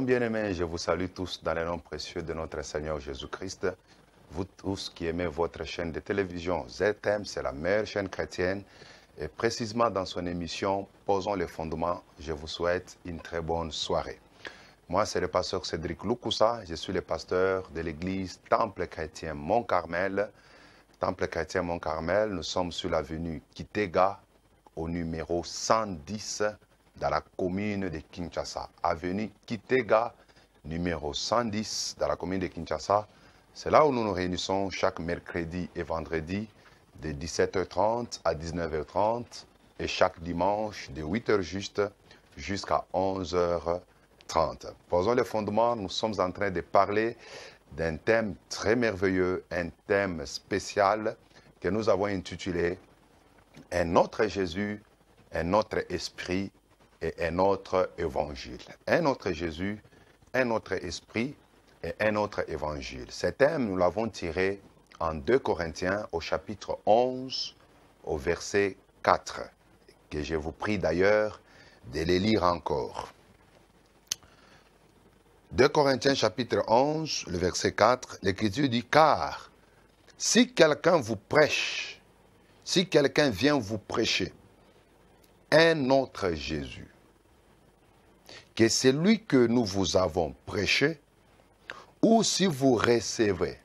Bien-aimés, je vous salue tous dans le nom précieux de notre Seigneur Jésus-Christ. Vous tous qui aimez votre chaîne de télévision ZM, c'est la meilleure chaîne chrétienne. Et précisément dans son émission Posons les fondements, je vous souhaite une très bonne soirée. Moi, c'est le pasteur Cédric Lukusa. Je suis le pasteur de l'église Temple Chrétien Mont-Carmel. Temple Chrétien Mont-Carmel, nous sommes sur l'avenue Kitega, au numéro 110, dans la commune de Kinshasa. Avenue Kitega, numéro 110, dans la commune de Kinshasa. C'est là où nous nous réunissons chaque mercredi et vendredi, de 17h30 à 19h30, et chaque dimanche, de 8h juste jusqu'à 11h30. Posons les fondements, nous sommes en train de parler d'un thème très merveilleux, un thème spécial que nous avons intitulé « Un autre Jésus, un autre esprit et un autre évangile ». Un autre Jésus, un autre esprit et un autre évangile. Ce thème, nous l'avons tiré en 2 Corinthiens au chapitre 11, au verset 4, que je vous prie d'ailleurs de les lire encore. 2 Corinthiens chapitre 11, le verset 4, l'Écriture dit « Car si quelqu'un vous prêche, si quelqu'un vient vous prêcher un autre Jésus, que celui que nous vous avons prêché, ou si vous recevez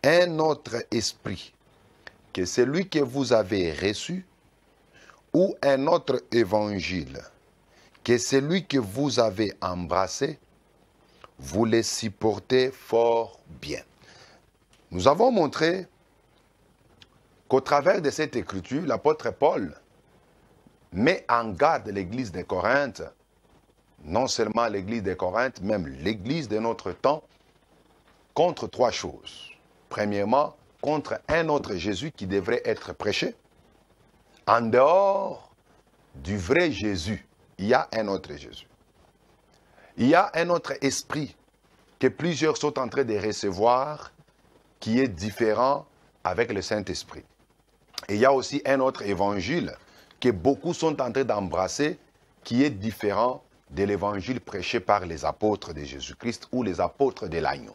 un autre esprit que celui que vous avez reçu, ou un autre évangile que celui que vous avez embrassé, vous les supportez fort bien. » Nous avons montré qu'au travers de cette écriture, l'apôtre Paul met en garde l'église de Corinthe, non seulement l'église de Corinthe, même l'église de notre temps, contre 3 choses. Premièrement, contre un autre Jésus qui devrait être prêché. En dehors du vrai Jésus, il y a un autre Jésus. Il y a un autre esprit que plusieurs sont en train de recevoir qui est différent avec le Saint-Esprit. Et il y a aussi un autre évangile que beaucoup sont en train d'embrasser qui est différent de l'évangile prêché par les apôtres de Jésus-Christ ou les apôtres de l'agneau.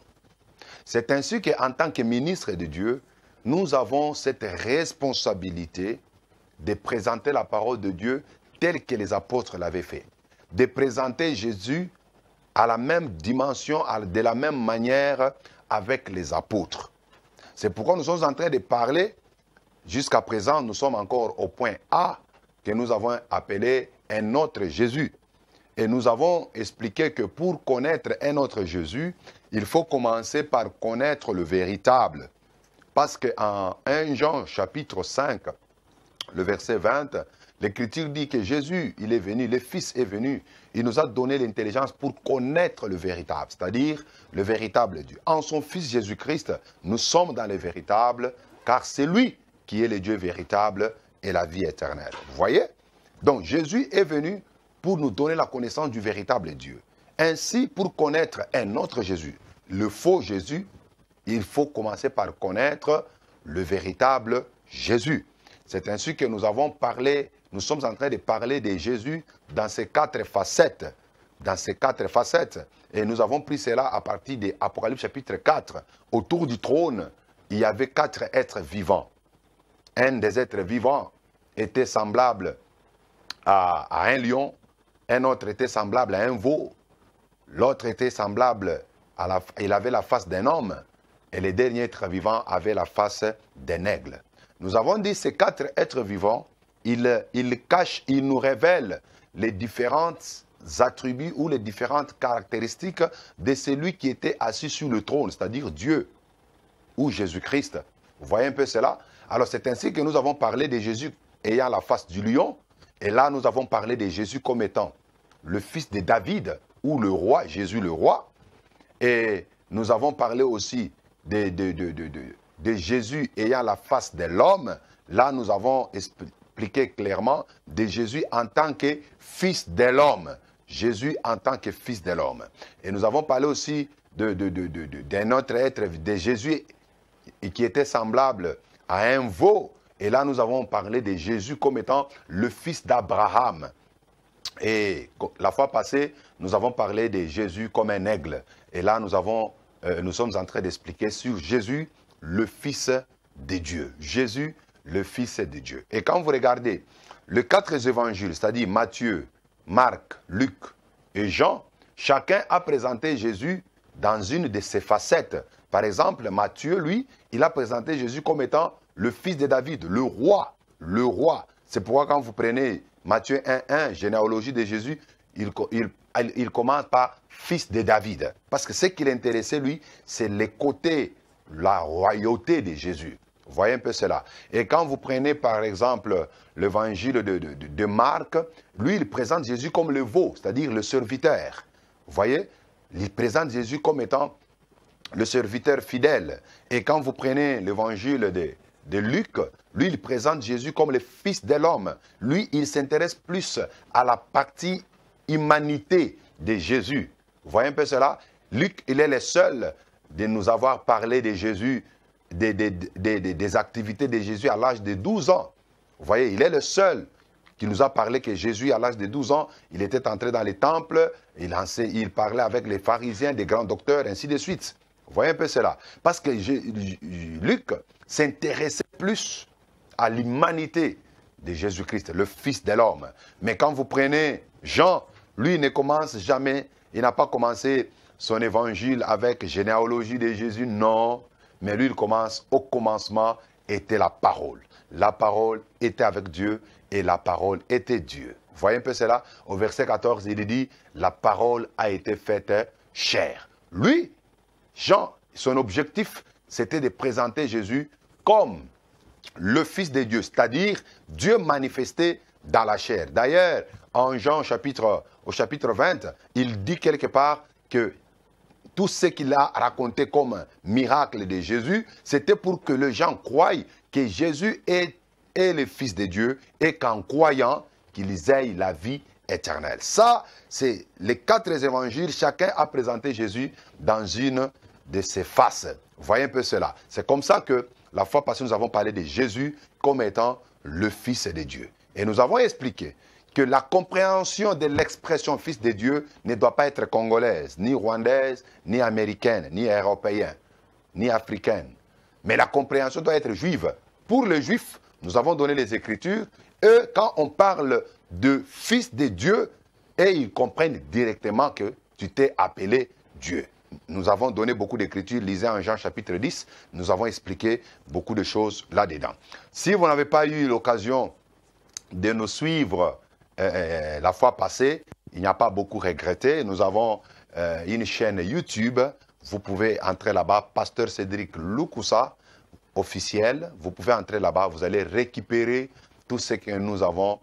C'est ainsi qu'en tant que ministre de Dieu, nous avons cette responsabilité de présenter la parole de Dieu telle que les apôtres l'avaient fait. De présenter Jésus à la même dimension, de la même manière avec les apôtres. C'est pourquoi nous sommes en train de parler, jusqu'à présent, nous sommes encore au point A, que nous avons appelé un autre Jésus. Et nous avons expliqué que pour connaître un autre Jésus, il faut commencer par connaître le véritable. Parce qu'en 1 Jean chapitre 5, le verset 20, l'Écriture dit que Jésus, il est venu, le Fils est venu, il nous a donné l'intelligence pour connaître le véritable, c'est-à-dire le véritable Dieu. En son Fils Jésus-Christ, nous sommes dans le véritable, car c'est lui qui est le Dieu véritable et la vie éternelle. Vous voyez? Donc Jésus est venu pour nous donner la connaissance du véritable Dieu. Ainsi, pour connaître un autre Jésus, le faux Jésus, il faut commencer par connaître le véritable Jésus. C'est ainsi que nous avons parlé, nous sommes en train de parler de Jésus dans ces 4 facettes. Dans ces 4 facettes. Et nous avons pris cela à partir de Apocalypse chapitre 4. Autour du trône, il y avait 4 êtres vivants. Un des êtres vivants était semblable à un lion, un autre était semblable à un veau, l'autre était semblable il avait la face d'un homme, et le dernier être vivant avait la face d'un aigle. Nous avons dit ces 4 êtres vivants, ils cachent, ils nous révèlent les différentes attributs ou les différentes caractéristiques de celui qui était assis sur le trône, c'est-à-dire Dieu ou Jésus-Christ. Vous voyez un peu cela? Alors c'est ainsi que nous avons parlé de Jésus ayant la face du lion, et là nous avons parlé de Jésus comme étant le fils de David ou le roi, Jésus le roi, et nous avons parlé aussi de Jésus ayant la face de l'homme. Là nous avons expliqué clairement de Jésus en tant que fils de l'homme. Jésus en tant que fils de l'homme. Et nous avons parlé aussi d'un autre être, de Jésus qui était semblable à un veau. Et là, nous avons parlé de Jésus comme étant le fils d'Abraham. Et la fois passée, nous avons parlé de Jésus comme un aigle. Et là, nous sommes en train d'expliquer sur Jésus, le Fils de Dieu. Jésus, le Fils de Dieu. Et quand vous regardez les 4 évangiles, c'est-à-dire Matthieu, Marc, Luc et Jean, chacun a présenté Jésus dans une de ses facettes. Par exemple, Matthieu, lui, il a présenté Jésus comme étant le fils de David, le roi. Le roi. C'est pourquoi quand vous prenez Matthieu 1.1, généalogie de Jésus, il commence par fils de David. Parce que ce qui l'intéressait, lui, c'est les côtés, la royauté de Jésus. Vous voyez un peu cela. Et quand vous prenez par exemple l'évangile de Marc, lui, il présente Jésus comme le veau, c'est-à-dire le serviteur. Vous voyez, il présente Jésus comme étant le serviteur fidèle. Et quand vous prenez l'évangile de Luc, lui, il présente Jésus comme le Fils de l'homme. Lui, il s'intéresse plus à la partie humanité de Jésus. Vous voyez un peu cela? Luc, il est le seul de nous avoir parlé de Jésus, des activités de Jésus à l'âge de 12 ans. Vous voyez, il est le seul qui nous a parlé que Jésus, à l'âge de 12 ans, il était entré dans les temples, il parlait avec les pharisiens, des grands docteurs, ainsi de suite. Vous voyez un peu cela? Parce que Luc s'intéressait plus à l'humanité de Jésus-Christ, le Fils de l'homme. Mais quand vous prenez Jean, lui, il ne commence jamais, il n'a pas commencé son évangile avec généalogie de Jésus, non. Mais lui, il commence, au commencement était la parole. La parole était avec Dieu et la parole était Dieu. Vous voyez un peu cela? Au verset 14, il dit, la parole a été faite chair. Lui, Jean, son objectif, c'était de présenter Jésus comme le Fils de Dieu, c'est-à-dire Dieu manifesté dans la chair. D'ailleurs, en Jean au chapitre 20, il dit quelque part que tout ce qu'il a raconté comme miracle de Jésus, c'était pour que les gens croient que Jésus est le Fils de Dieu et qu'en croyant, qu'ils aient la vie éternelle. Ça, c'est les 4 évangiles, chacun a présenté Jésus dans une de ses faces. Vous voyez un peu cela. C'est comme ça que la fois passée, nous avons parlé de Jésus comme étant le Fils de Dieu. Et nous avons expliqué que la compréhension de l'expression Fils de Dieu ne doit pas être congolaise, ni rwandaise, ni américaine, ni européenne, ni africaine. Mais la compréhension doit être juive. Pour les Juifs, nous avons donné les Écritures. Eux, quand on parle de Fils de Dieu, et ils comprennent directement que tu t'es appelé Dieu. Nous avons donné beaucoup d'écritures, lisez en Jean chapitre 10, nous avons expliqué beaucoup de choses là-dedans. Si vous n'avez pas eu l'occasion de nous suivre la fois passée, il n'y a pas beaucoup regretté. Nous avons une chaîne YouTube, vous pouvez entrer là-bas, Pasteur Cédric Lukusa, officiel. Vous pouvez entrer là-bas, vous allez récupérer tout ce que nous avons,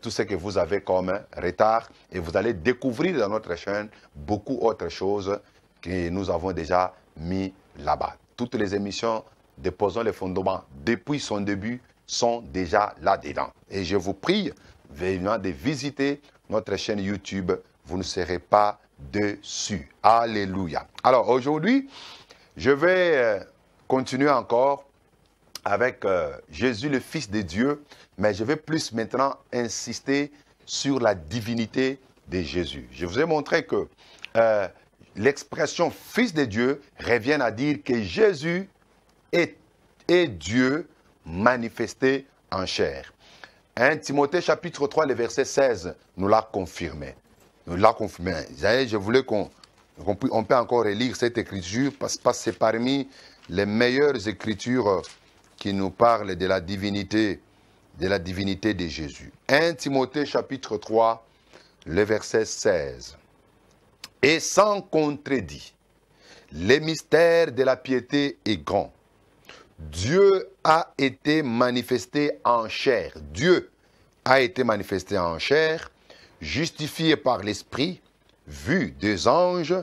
tout ce que vous avez comme retard, et vous allez découvrir dans notre chaîne beaucoup d'autres choses que nous avons déjà mis là-bas. Toutes les émissions de Posons les fondements depuis son début sont déjà là-dedans. Et je vous prie vraiment de visiter notre chaîne YouTube. Vous ne serez pas déçus. Alléluia. Alors aujourd'hui, je vais continuer encore avec Jésus le Fils de Dieu, mais je vais plus maintenant insister sur la divinité de Jésus. Je vous ai montré que l'expression Fils de Dieu revient à dire que Jésus est Dieu manifesté en chair. 1 Timothée chapitre 3, le verset 16 nous l'a confirmé. Nous l'a confirmé. Je voulais qu'on peut encore relire cette écriture parce que c'est parmi les meilleures écritures qui nous parlent de la divinité de Jésus. 1 Timothée chapitre 3, le verset 16. Et sans contredit, le mystère de la piété est grand. Dieu a été manifesté en chair. Dieu a été manifesté en chair, justifié par l'Esprit, vu des anges,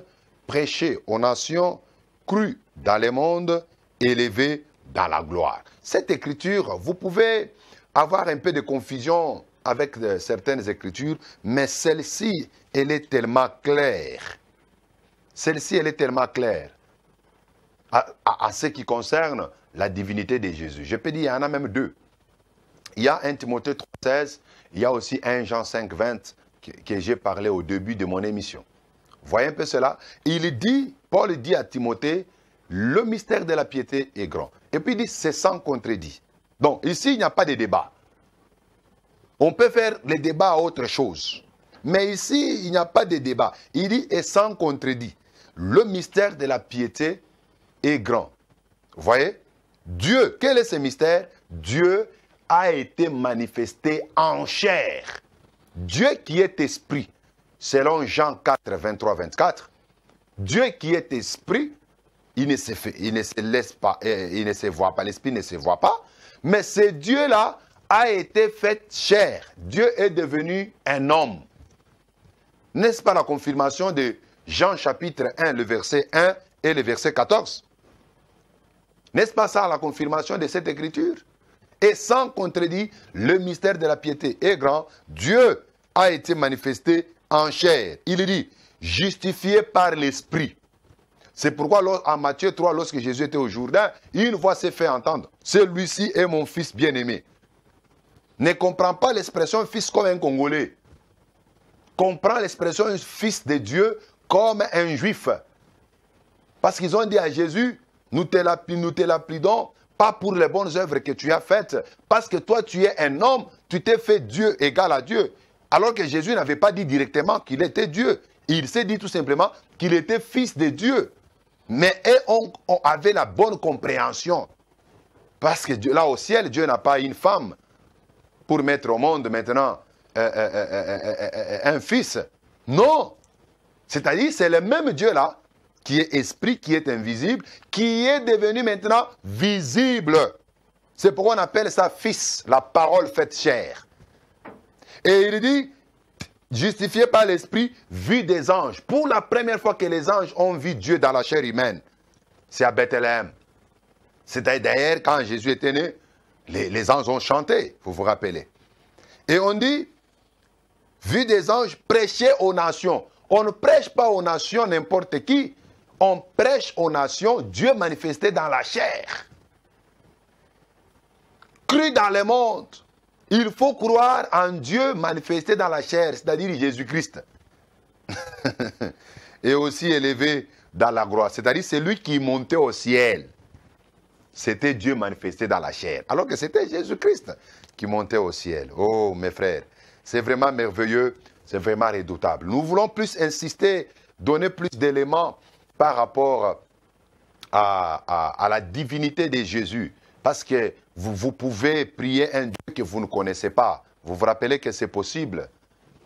prêché aux nations, cru dans le monde, élevé dans la gloire. Cette écriture, vous pouvez avoir un peu de confusion avec certaines écritures, mais celle-ci, elle est tellement claire. Celle-ci, elle est tellement claire à ce qui concerne la divinité de Jésus. Je peux dire, il y en a même deux. Il y a 1 Timothée 3,16, il y a aussi 1 Jean 5,20 que j'ai parlé au début de mon émission. Voyez un peu cela. Il dit, Paul dit à Timothée, le mystère de la piété est grand. Et puis il dit, c'est sans contredit. Donc ici, il n'y a pas de débat. On peut faire les débats à autre chose. Mais ici, il n'y a pas de débat. Il dit, et sans contredit. Le mystère de la piété est grand. Vous voyez? Dieu, quel est ce mystère? Dieu a été manifesté en chair. Dieu qui est esprit, selon Jean 4, 23, 24, Dieu qui est esprit, il ne se laisse pas, il ne se voit pas, l'esprit ne se voit pas, mais ce Dieu-là a été fait chair. Dieu est devenu un homme. N'est-ce pas la confirmation de Jean chapitre 1, le verset 1 et le verset 14? N'est-ce pas ça la confirmation de cette écriture? Et sans contredit, le mystère de la piété est grand. Dieu a été manifesté en chair. Il dit, justifié par l'esprit. C'est pourquoi en Matthieu 3, lorsque Jésus était au Jourdain, une voix s'est fait entendre. Celui-ci est mon fils bien-aimé. Ne comprends pas l'expression fils comme un Congolais. Comprends l'expression fils de Dieu comme un juif. Parce qu'ils ont dit à Jésus, nous te l'appelons pas pour les bonnes œuvres que tu as faites, parce que toi tu es un homme, tu t'es fait Dieu égal à Dieu. Alors que Jésus n'avait pas dit directement qu'il était Dieu. Il s'est dit tout simplement qu'il était fils de Dieu. Mais on avait la bonne compréhension. Parce que Dieu, là au ciel, Dieu n'a pas une femme pour mettre au monde maintenant un fils. Non. C'est-à-dire, c'est le même Dieu là, qui est esprit, qui est invisible, qui est devenu maintenant visible. C'est pourquoi on appelle ça fils, la parole faite chair. Et il dit, justifié par l'esprit, vu des anges. Pour la première fois que les anges ont vu Dieu dans la chair humaine, c'est à Bethléem. C'était d'ailleurs quand Jésus était né, les anges ont chanté, vous vous rappelez. Et on dit, vu des anges, prêcher aux nations. On ne prêche pas aux nations n'importe qui. On prêche aux nations Dieu manifesté dans la chair. Cru dans le monde. Il faut croire en Dieu manifesté dans la chair, c'est-à-dire Jésus-Christ. Et aussi élevé dans la gloire. C'est-à-dire c'est lui qui montait au ciel. C'était Dieu manifesté dans la chair. Alors que c'était Jésus-Christ qui montait au ciel. Oh mes frères, c'est vraiment merveilleux, c'est vraiment redoutable. Nous voulons plus insister, donner plus d'éléments par rapport à la divinité de Jésus. Parce que vous pouvez prier un Dieu que vous ne connaissez pas. Vous vous rappelez que c'est possible.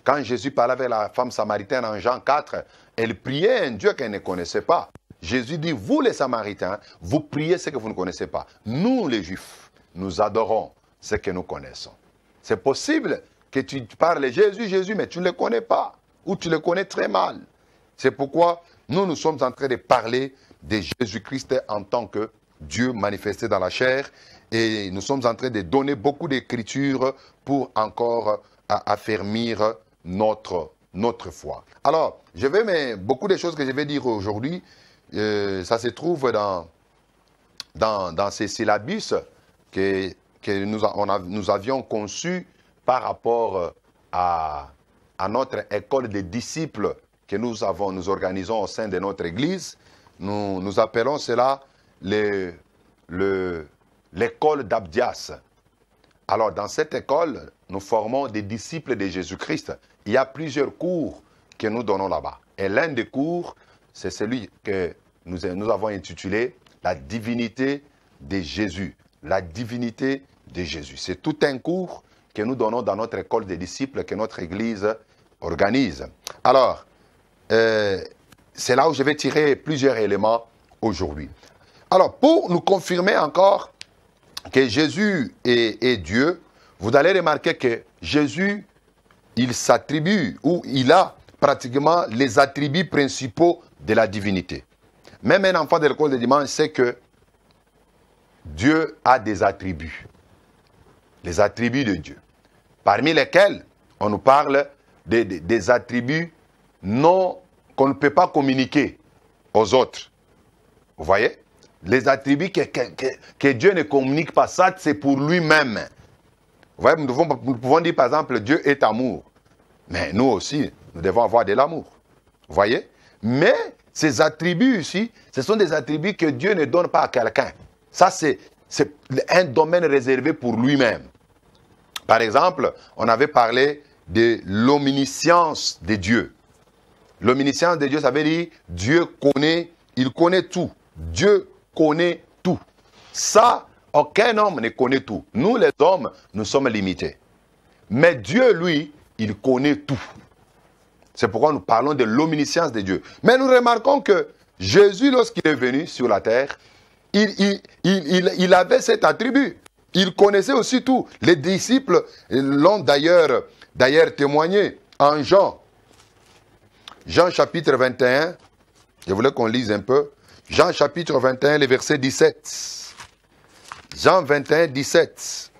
Quand Jésus parlait avec la femme samaritaine en Jean 4, elle priait un Dieu qu'elle ne connaissait pas. Jésus dit, vous les Samaritains, vous priez ce que vous ne connaissez pas. Nous les Juifs, nous adorons ce que nous connaissons. C'est possible que tu parles Jésus, Jésus, mais tu ne le connais pas. Ou tu le connais très mal. C'est pourquoi nous sommes en train de parler de Jésus-Christ en tant que Dieu manifesté dans la chair. Et nous sommes en train de donner beaucoup d'écritures pour encore affermir notre foi. Alors, beaucoup de choses que je vais dire aujourd'hui, ça se trouve dans ces syllabus que nous avions conçus par rapport à notre école des disciples que nous organisons au sein de notre église. Nous appelons cela l'école d'Abdias. Alors, dans cette école, nous formons des disciples de Jésus-Christ. Il y a plusieurs cours que nous donnons là-bas. Et l'un des cours, c'est celui que nous avons intitulé « La divinité de Jésus ». La divinité de Jésus. C'est tout un cours que nous donnons dans notre école des disciples que notre église organise. Alors, c'est là où je vais tirer plusieurs éléments aujourd'hui. Alors, pour nous confirmer encore que Jésus est Dieu, vous allez remarquer que Jésus, il s'attribue, ou il a pratiquement les attributs principaux de la divinité. Même un enfant de l'école de dimanche sait que Dieu a des attributs. Les attributs de Dieu. Parmi lesquels, on nous parle des attributs qu'on ne peut pas communiquer aux autres. Vous voyez? Les attributs que Dieu ne communique pas, ça c'est pour lui-même. Vous voyez, nous pouvons dire par exemple, Dieu est amour. Mais nous aussi, nous devons avoir de l'amour. Vous voyez? Mais ces attributs ici, ce sont des attributs que Dieu ne donne pas à quelqu'un. Ça, c'est un domaine réservé pour lui-même. Par exemple, on avait parlé de l'omniscience de Dieu. L'omniscience de Dieu, ça veut dire Dieu connaît, il connaît tout. Dieu connaît tout. Ça, aucun homme ne connaît tout. Nous, les hommes, nous sommes limités. Mais Dieu, lui, il connaît tout. C'est pourquoi nous parlons de l'omniscience de Dieu. Mais nous remarquons que Jésus, lorsqu'il est venu sur la terre, il avait cet attribut. Il connaissait aussi tout. Les disciples l'ont d'ailleurs témoigné en Jean. Jean chapitre 21. Je voulais qu'on lise un peu. Jean chapitre 21, le verset 17. Jean 21, 17.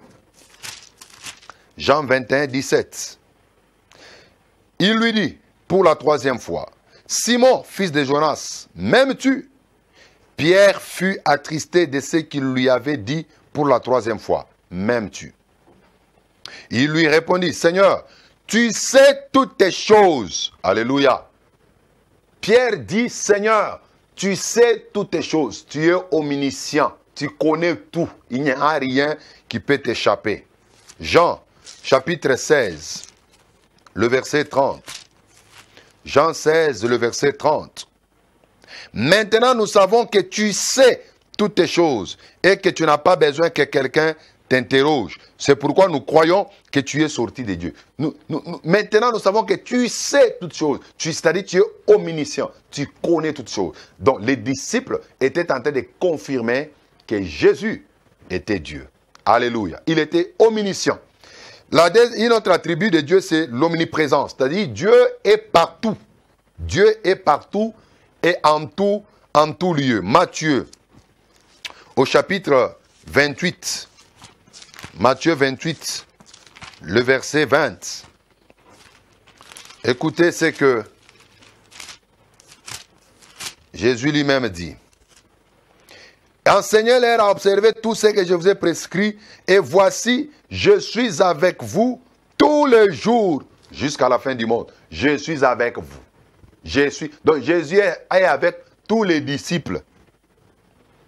Jean 21, 17. Il lui dit, pour la troisième fois, Simon, fils de Jonas, m'aimes-tu? Pierre fut attristé de ce qu'il lui avait dit pour la troisième fois. M'aimes-tu? Il lui répondit, Seigneur, tu sais toutes tes choses. Alléluia. Pierre dit, Seigneur, tu sais toutes tes choses. Tu es omniscient. Tu connais tout. Il n'y a rien qui peut t'échapper. Jean, chapitre 16, le verset 30. Jean 16, le verset 30. Maintenant, nous savons que tu sais toutes tes choses et que tu n'as pas besoin que quelqu'un t'interroge. C'est pourquoi nous croyons que tu es sorti de Dieu. Maintenant, nous savons que tu sais toutes choses. C'est-à-dire que tu es omniscient. Tu connais toutes choses. Donc, les disciples étaient en train de confirmer que Jésus était Dieu. Alléluia. Il était omniscient. Une autre attribut de Dieu, c'est l'omniprésence. C'est-à-dire Dieu est partout. Dieu est partout et en tout lieu. Matthieu, au chapitre 28. Matthieu 28, le verset 20. Écoutez ce que Jésus lui-même dit. Enseignez-leur à observer tout ce que je vous ai prescrit, et voici, je suis avec vous tous les jours jusqu'à la fin du monde. Je suis avec vous. Donc Jésus est avec tous les disciples.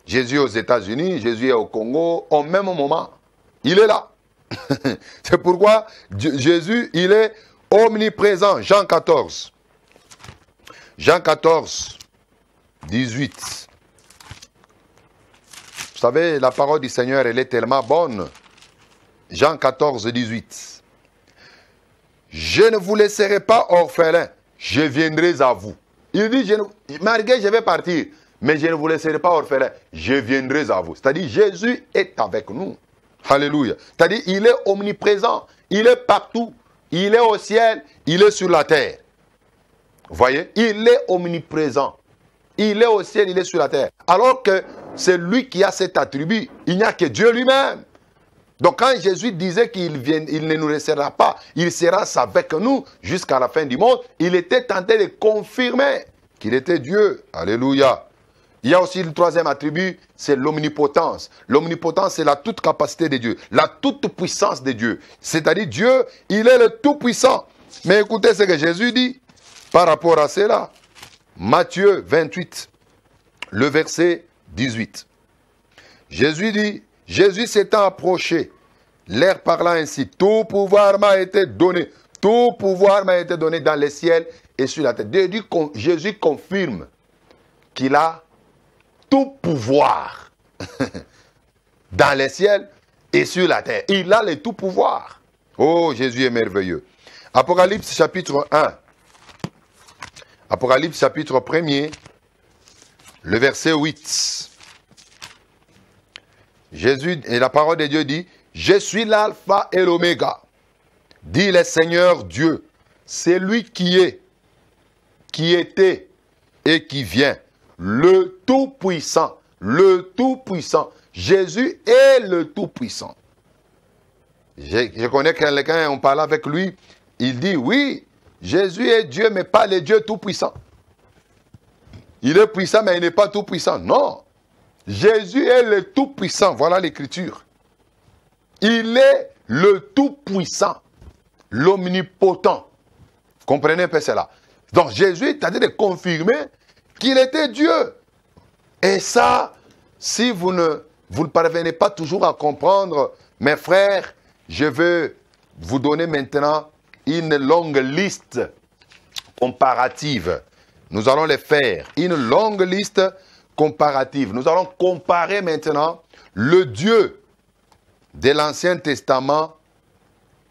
Jésus est aux États-Unis, Jésus est au Congo, au même moment. Il est là. C'est pourquoi Jésus, il est omniprésent. Jean 14. Jean 14, 18. Vous savez, la parole du Seigneur, elle est tellement bonne. Jean 14, 18. Je ne vous laisserai pas orphelins, je viendrai à vous. Il dit, malgré je vais partir, mais je ne vous laisserai pas orphelins, je viendrai à vous. C'est-à-dire, Jésus est avec nous. Alléluia. C'est-à-dire, il est omniprésent, il est partout. Il est au ciel, il est sur la terre. Vous voyez, il est omniprésent. Il est au ciel, il est sur la terre. Alors que c'est lui qui a cet attribut. Il n'y a que Dieu lui-même. Donc quand Jésus disait qu'il ne nous laissera pas, il sera avec nous jusqu'à la fin du monde, il était tenté de confirmer qu'il était Dieu. Alléluia. Il y a aussi le troisième attribut, c'est l'omnipotence. L'omnipotence, c'est la toute capacité de Dieu, la toute puissance de Dieu. C'est-à-dire Dieu, il est le tout-puissant. Mais écoutez ce que Jésus dit par rapport à cela. Matthieu 28, le verset 18. Jésus dit, Jésus s'étant approché, leur parlant ainsi, tout pouvoir m'a été donné. Tout pouvoir m'a été donné dans les ciels et sur la terre. Jésus confirme qu'il a tout pouvoir dans les ciels et sur la terre. Il a le tout pouvoir. Oh, Jésus est merveilleux. Apocalypse chapitre 1. Apocalypse chapitre 1er, le verset 8. Jésus, et la parole de Dieu dit, je suis l'alpha et l'oméga, dit le Seigneur Dieu, c'est lui qui est, qui était et qui vient, le Tout-Puissant, le Tout-Puissant. Jésus est le Tout-Puissant. Je connais quelqu'un, on parle avec lui, il dit, oui, Jésus est Dieu, mais pas le Dieu Tout-Puissant. Il est puissant, mais il n'est pas Tout-Puissant. Non. Jésus est le Tout-Puissant. Voilà l'écriture. Il est le Tout-Puissant, l'omnipotent. Comprenez un peu cela. Donc Jésus est en train de confirmer qu'il était Dieu. Et ça, si vous ne parvenez pas toujours à comprendre, mes frères, je veux vous donner maintenant une longue liste comparative. Nous allons les faire. Une longue liste comparative. Nous allons comparer maintenant le Dieu de l'Ancien Testament,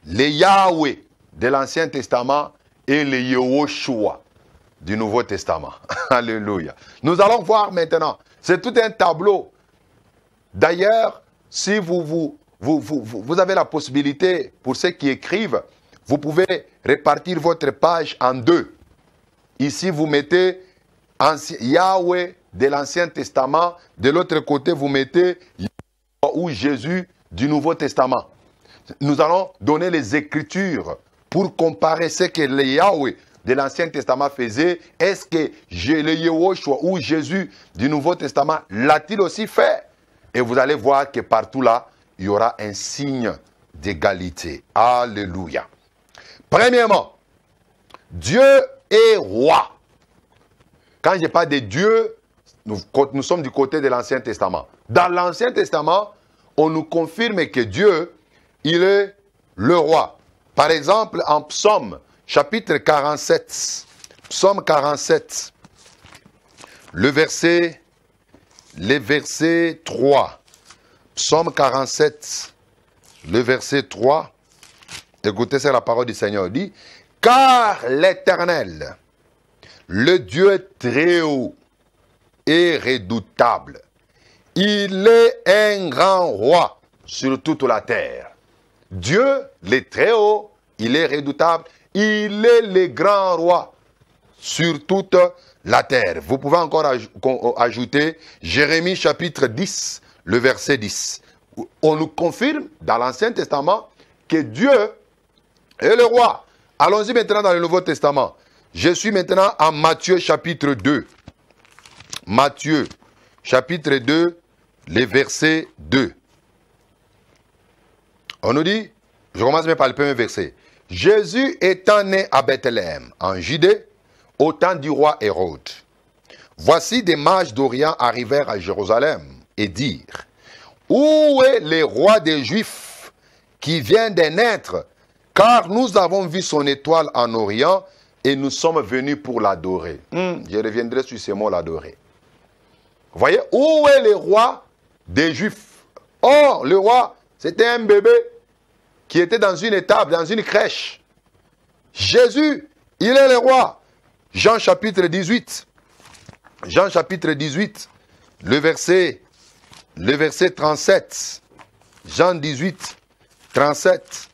les Yahweh de l'Ancien Testament et les Yehoshua du Nouveau Testament. Alléluia. Nous allons voir maintenant. C'est tout un tableau. D'ailleurs, si vous avez la possibilité, pour ceux qui écrivent, vous pouvez répartir votre page en deux. Ici, vous mettez Yahweh de l'Ancien Testament. De l'autre côté, vous mettez Yahweh ou Jésus du Nouveau Testament. Nous allons donner les Écritures pour comparer ce que le Yahweh de l'Ancien Testament faisait. Est-ce que le Yehoshua ou Jésus du Nouveau Testament l'a-t-il aussi fait? Et vous allez voir que partout là, il y aura un signe d'égalité. Alléluia. Premièrement, Dieu est roi. Quand je parle de Dieu, nous sommes du côté de l'Ancien Testament. Dans l'Ancien Testament, on nous confirme que Dieu, il est le roi. Par exemple, en Psaume, chapitre 47, Psaume 47, le verset 3. Psaume 47, le verset 3. Écoutez, c'est la parole du Seigneur. Il dit, car l'Éternel, le Dieu très haut et redoutable, il est un grand roi sur toute la terre. Dieu, le très haut, il est redoutable, il est le grand roi sur toute la terre. Vous pouvez encore ajouter Jérémie chapitre 10, le verset 10. On nous confirme dans l'Ancien Testament que Dieu est le roi. Allons-y maintenant dans le Nouveau Testament. Je suis maintenant en Matthieu chapitre 2. Matthieu chapitre 2, le verset 2. On nous dit, je commence même par le premier verset. Jésus étant né à Bethléem, en Judée, au temps du roi Hérode. Voici des mages d'Orient arrivèrent à Jérusalem et dirent, où est le roi des Juifs qui vient de naître? Car nous avons vu son étoile en Orient et nous sommes venus pour l'adorer. Je reviendrai sur ce mot, l'adorer. Vous voyez, où est le roi des Juifs? Oh, le roi, c'était un bébé qui était dans une étable, dans une crèche. Jésus, il est le roi. Jean chapitre 18. Jean chapitre 18, le verset 37. Jean 18, 37.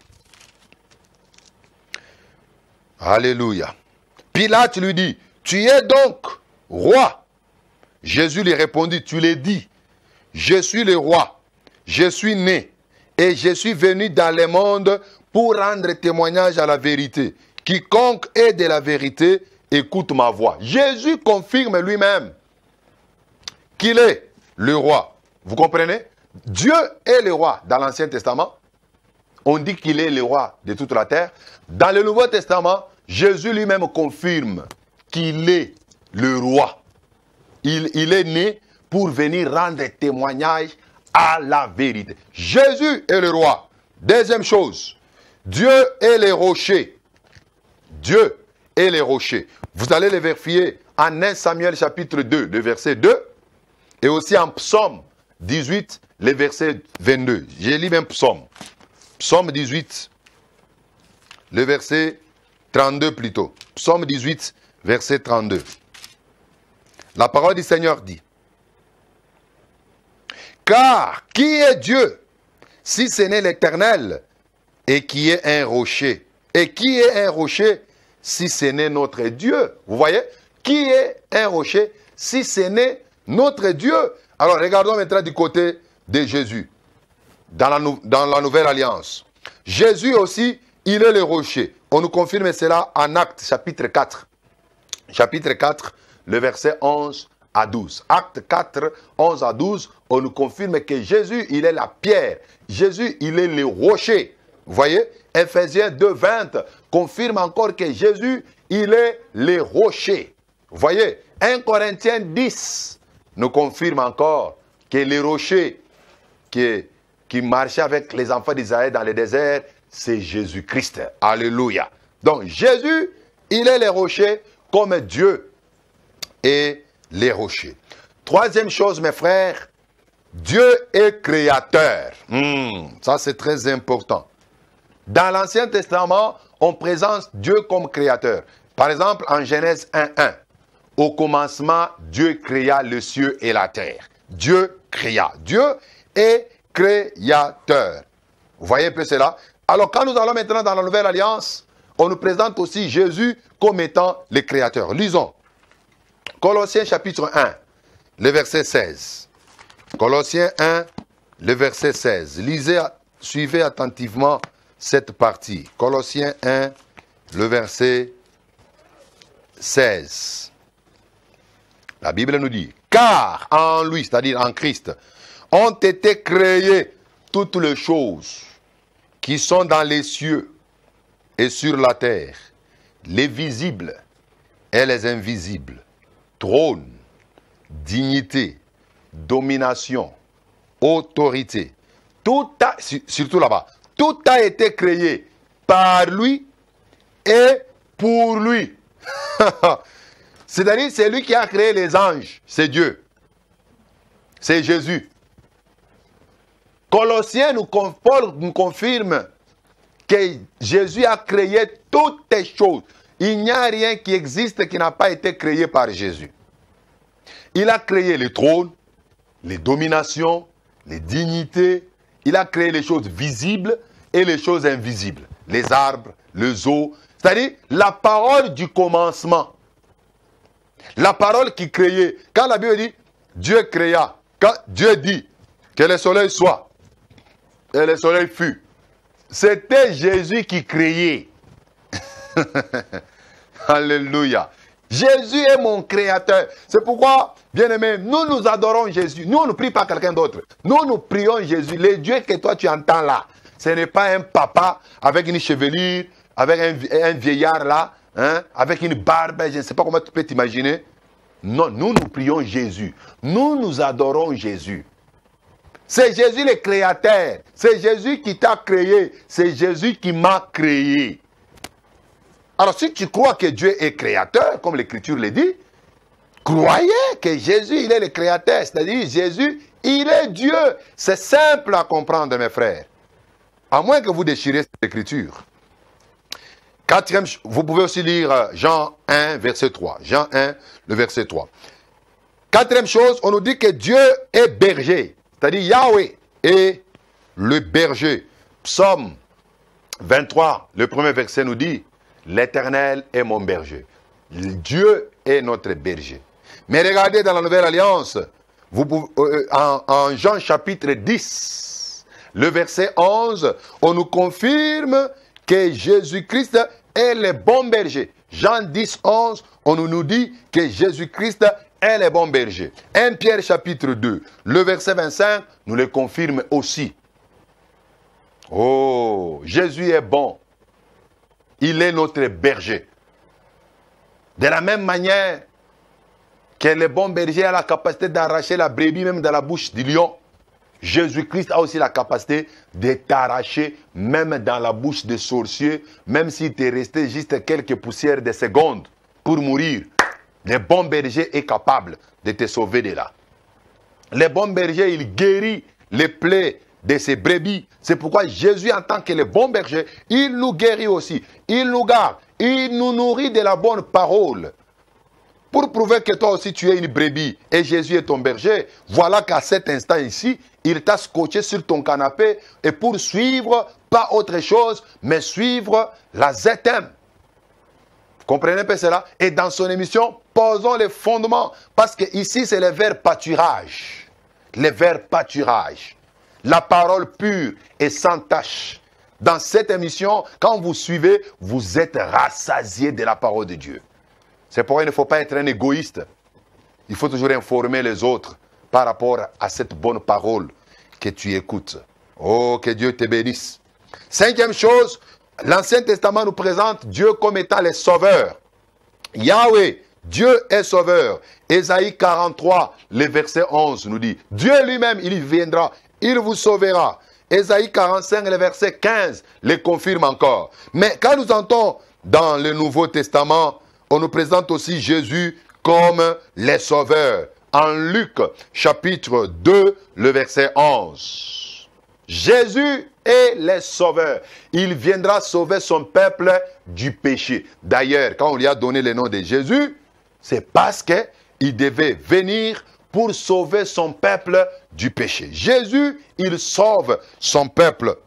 Alléluia. Pilate lui dit, tu es donc roi. Jésus lui répondit, tu l'as dit, je suis le roi, je suis né et je suis venu dans le monde pour rendre témoignage à la vérité. Quiconque est de la vérité, écoute ma voix. Jésus confirme lui-même qu'il est le roi. Vous comprenez? Dieu est le roi dans l'Ancien Testament. On dit qu'il est le roi de toute la terre. Dans le Nouveau Testament, Jésus lui-même confirme qu'il est le roi. Il est né pour venir rendre témoignage à la vérité. Jésus est le roi. Deuxième chose, Dieu est le rocher. Dieu est le rocher. Vous allez le vérifier en 1 Samuel chapitre 2, le verset 2, et aussi en Psaume 18, le verset 22. J'ai lu même Psaume. Psaume 18, le verset 32 plutôt. Psaume 18, verset 32. La parole du Seigneur dit, car qui est Dieu si ce n'est l'Éternel et qui est un rocher? Et qui est un rocher si ce n'est notre Dieu? Vous voyez? Qui est un rocher si ce n'est notre Dieu? Alors regardons maintenant du côté de Jésus, dans la Nouvelle Alliance. Jésus aussi, il est le rocher. On nous confirme cela en Actes chapitre 4. Chapitre 4, le verset 11 à 12. Acte 4, 11 à 12, on nous confirme que Jésus, il est la pierre. Jésus, il est le rocher. Vous voyez? Ephésiens 2, 20 confirme encore que Jésus, il est le rocher. Vous voyez, 1 Corinthiens 10 nous confirme encore que le rocher qui marchait avec les enfants d'Israël dans le désert, c'est Jésus-Christ. Alléluia. Donc Jésus, il est le rocher comme Dieu est les rochers. Troisième chose, mes frères, Dieu est créateur. Ça, c'est très important. Dans l'Ancien Testament, on présente Dieu comme créateur. Par exemple, en Genèse 1:1, au commencement, Dieu créa le ciel et la terre. Dieu créa. Dieu est créateur. Vous voyez un peu cela? Alors, quand nous allons maintenant dans la Nouvelle Alliance, on nous présente aussi Jésus comme étant le créateur. Lisons. Colossiens chapitre 1, le verset 16. Colossiens 1, le verset 16. Lisez, suivez attentivement cette partie. Colossiens 1, le verset 16. La Bible nous dit, car en lui, c'est-à-dire en Christ, ont été créées toutes les choses qui sont dans les cieux et sur la terre, les visibles et les invisibles, trône, dignité, domination, autorité, tout a, surtout là-bas, tout a été créé par lui et pour lui. C'est-à-dire, c'est lui qui a créé les anges, c'est Dieu. C'est Jésus. Colossiens Paul nous confirme que Jésus a créé toutes les choses. Il n'y a rien qui existe qui n'a pas été créé par Jésus. Il a créé les trônes, les dominations, les dignités. Il a créé les choses visibles et les choses invisibles. Les arbres, les eaux. C'est-à-dire la parole du commencement. La parole qui créait. Quand la Bible dit Dieu créa, quand Dieu dit que le soleil soit, et le soleil fut, c'était Jésus qui créait. Alléluia. Jésus est mon créateur. C'est pourquoi, bien-aimé, nous adorons Jésus. Nous, on ne prie pas quelqu'un d'autre. Nous prions Jésus. Le Dieu que toi tu entends là, ce n'est pas un papa avec une chevelure, avec un vieillard là, hein, avec une barbe, je ne sais pas comment tu peux t'imaginer. Non, nous prions Jésus. Nous adorons Jésus. C'est Jésus le créateur. C'est Jésus qui t'a créé. C'est Jésus qui m'a créé. Alors si tu crois que Dieu est créateur, comme l'Écriture le dit, croyez que Jésus, il est le créateur. C'est-à-dire Jésus, il est Dieu. C'est simple à comprendre, mes frères. À moins que vous déchirez cette Écriture. Quatrième, vous pouvez aussi lire Jean 1, verset 3. Jean 1, le verset 3. Quatrième chose, on nous dit que Dieu est berger. C'est-à-dire Yahweh est le berger. Psaume 23, le premier verset nous dit, l'Éternel est mon berger. Dieu est notre berger. Mais regardez dans la Nouvelle Alliance, vous pouvez, en Jean chapitre 10, le verset 11, on nous confirme que Jésus-Christ est le bon berger. Jean 10, 11, on nous dit que Jésus-Christ est le bon berger. 1 Pierre chapitre 2, le verset 25, nous le confirme aussi. Oh, Jésus est bon. Il est notre berger. De la même manière que le bon berger a la capacité d'arracher la brebis même dans la bouche du lion, Jésus-Christ a aussi la capacité de t'arracher même dans la bouche des sorciers, même s'il t'est resté juste quelques poussières de secondes pour mourir. Le bon berger est capable de te sauver de là. Le bon berger, il guérit les plaies de ses brebis. C'est pourquoi Jésus, en tant que le bon berger, il nous guérit aussi. Il nous garde. Il nous nourrit de la bonne parole. Pour prouver que toi aussi tu es une brebis et Jésus est ton berger, voilà qu'à cet instant ici, il t'a scotché sur ton canapé et pour suivre, pas autre chose, mais suivre la ZM. Vous comprenez un peu cela? Et dans son émission, posons les fondements. Parce que ici, c'est le verbe pâturage. Le verbe pâturage. La parole pure et sans tache. Dans cette émission, quand vous suivez, vous êtes rassasié de la parole de Dieu. C'est pourquoi il ne faut pas être un égoïste. Il faut toujours informer les autres par rapport à cette bonne parole que tu écoutes. Oh, que Dieu te bénisse. Cinquième chose, l'Ancien Testament nous présente Dieu comme étant le sauveur. Yahweh, Dieu est sauveur. Ésaïe 43, le verset 11 nous dit, Dieu lui-même, il viendra, il vous sauvera. Ésaïe 45, le verset 15, le confirme encore. Mais quand nous entrons dans le Nouveau Testament, on nous présente aussi Jésus comme le sauveur. En Luc, chapitre 2, le verset 11. Jésus est le sauveur. Il viendra sauver son peuple du péché. D'ailleurs, quand on lui a donné le nom de Jésus, c'est parce qu'il devait venir pour sauver son peuple du péché. Jésus, il sauve son peuple